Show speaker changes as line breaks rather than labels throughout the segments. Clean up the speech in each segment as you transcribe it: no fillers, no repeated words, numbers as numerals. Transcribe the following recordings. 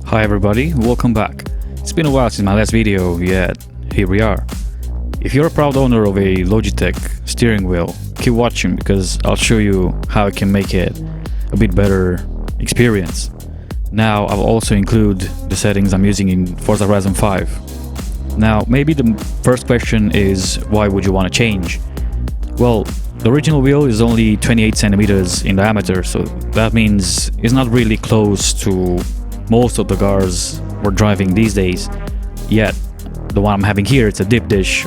Hi everybody, welcome back. It's been a while since my last video, yet here we are. If you're a proud owner of a Logitech steering wheel, keep watching because I'll show you how I can make it a bit better experience. Now I'll also include the settings I'm using in Forza Horizon 5. Now maybe the first question is, why would you want to change? Well, the original wheel is only 28 centimeters in diameter, so that means it's not really close to most of the cars we're driving these days. Yet the one I'm having here, it's a deep dish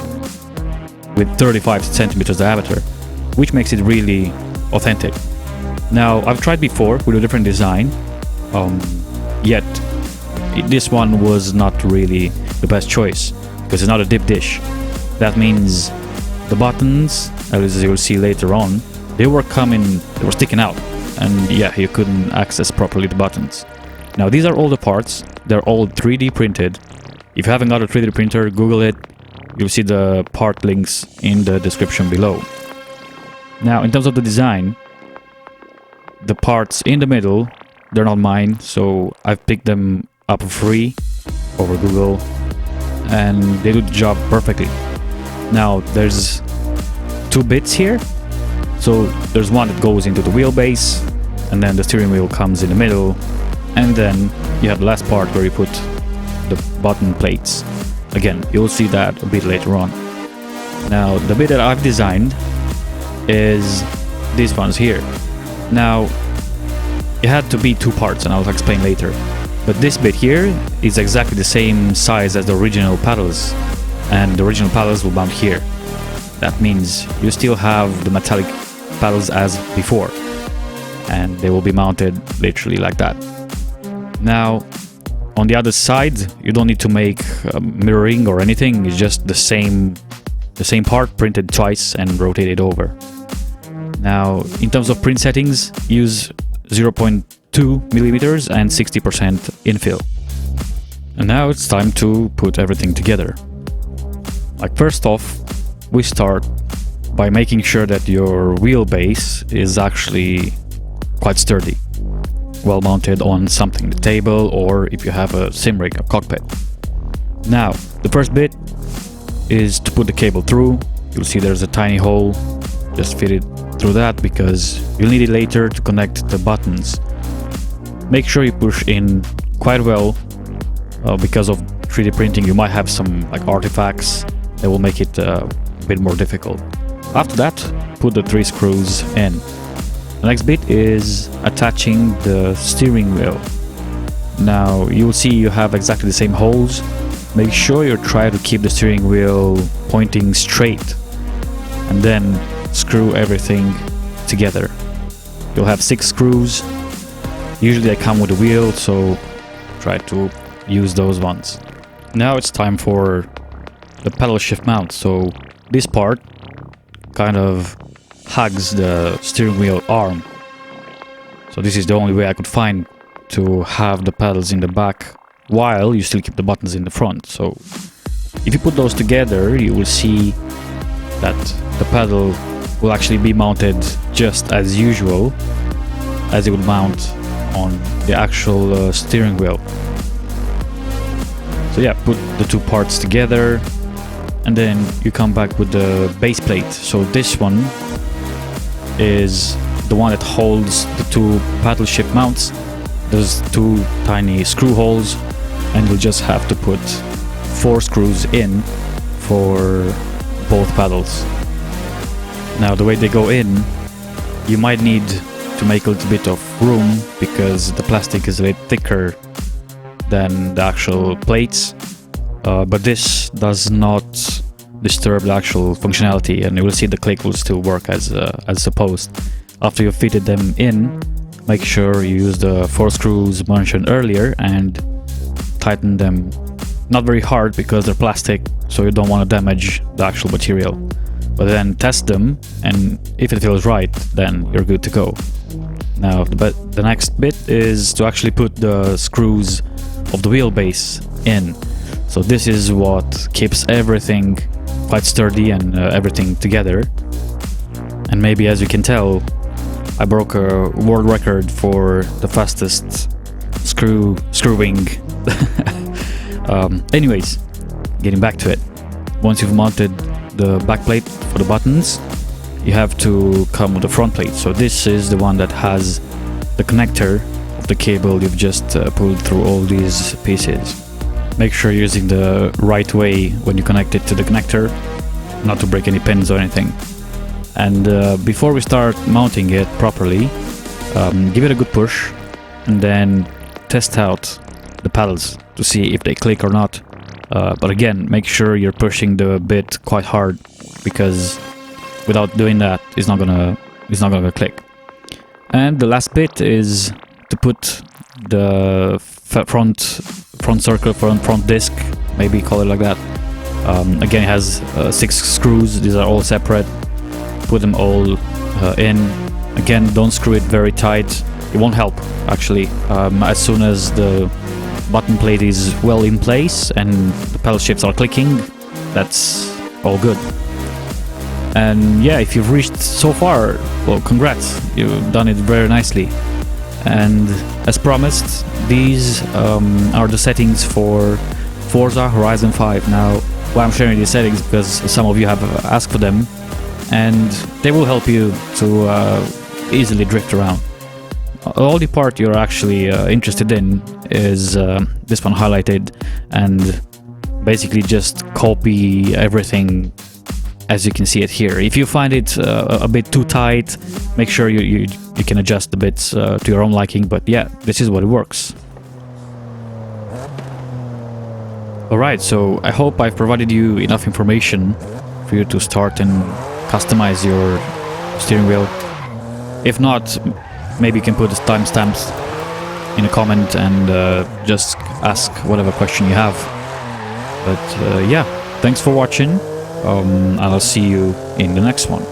with 35 centimeters diameter, which makes it really authentic. Now I've tried before with a different design, yet this one was not really the best choice because it's not a deep dish. That means the buttons, as you'll see later on, they were sticking out, and yeah, you couldn't access properly the buttons. Now these are all the parts, they're all 3D printed. If you haven't got a 3D printer, Google it, you'll see the part links in the description below. Now in terms of the design, the parts in the middle, they're not mine, so I've picked them up for free over Google, and they do the job perfectly. Now there's two bits here, so there's one that goes into the wheelbase, and then the steering wheel comes in the middle, and then you have the last part where you put the button plates. Again, you'll see that a bit later on. Now the bit that I've designed is these ones here. Now it had to be two parts, and I'll explain later, but this bit here is exactly the same size as the original paddles, and the original paddles will mount here. That means you still have the metallic paddles as before, and they will be mounted literally like that. Now on the other side, you don't need to make mirroring or anything, it's just the same part printed twice and rotated over. Now in terms of print settings, use 0.2 millimeters and 60% infill. And now it's time to put everything together. Like, first off, we start by making sure that your wheelbase is actually quite sturdy, well mounted on something, the table, or if you have a sim rig, a cockpit. Now the first bit is to put the cable through. You'll see there's a tiny hole, just fit it through that because you'll need it later to connect the buttons. Make sure you push in quite well, because of 3D printing you might have some artifacts that will make it a bit more difficult. After that, put the 3 screws in. The next bit is attaching the steering wheel. Now you'll see you have exactly the same holes. Make sure you try to keep the steering wheel pointing straight, and then screw everything together. You'll have 6 screws. Usually they come with the wheel, so try to use those ones. Now it's time for the pedal shift mount. So this part kind of hugs the steering wheel arm. So this is the only way I could find to have the pedals in the back while you still keep the buttons in the front. So if you put those together, you will see that the pedal will actually be mounted just as usual as it would mount on the actual steering wheel. So yeah, put the two parts together, and then you come back with the base plate. So this one is the one that holds the two paddle shift mounts. There's 2 tiny screw holes, and you'll just have to put 4 screws in for both paddles. Now the way they go in, you might need to make a little bit of room because the plastic is a bit thicker than the actual plates, but this does not disturb the actual functionality, and you will see the click will still work as supposed. After you've fitted them in, make sure you use the 4 screws mentioned earlier and tighten them, not very hard because they're plastic, so you don't want to damage the actual material. But then test them, and if it feels right, then you're good to go. Now the next bit is to actually put the screws of the wheelbase in. So this is what keeps everything quite sturdy and everything together. And maybe as you can tell, I broke a world record for the fastest screwing Anyways, getting back to it. Once you've mounted the back plate for the buttons, you have to come with the front plate. So this is the one that has the connector of the cable you've just pulled through all these pieces. Make sure you're using the right way when you connect it to the connector, not to break any pins or anything. And before we start mounting it properly, give it a good push and then test out the pedals to see if they click or not. But again, make sure you're pushing the bit quite hard, because without doing that, it's not gonna click. And the last bit is to put the front circle, front disc, maybe call it like that. Again, it has 6 screws. These are all separate. Put them all in. Again, don't screw it very tight. It won't help, actually. As soon as the button plate is well in place and the pedal shifts are clicking, that's all good. And yeah, if you've reached so far, well, congrats, you've done it very nicely. And as promised, these are the settings for Forza Horizon 5. Now, why I'm sharing these settings, because some of you have asked for them, and they will help you to easily drift around. The only part you're actually interested in is this one highlighted, and basically just copy everything as you can see it here. If you find it a bit too tight, make sure you can adjust the bits to your own liking, but yeah, this is what it works. Alright, so I hope I've provided you enough information for you to start and customize your steering wheel. If not, maybe you can put the timestamps in a comment and just ask whatever question you have. But yeah, thanks for watching. I'll see you in the next one.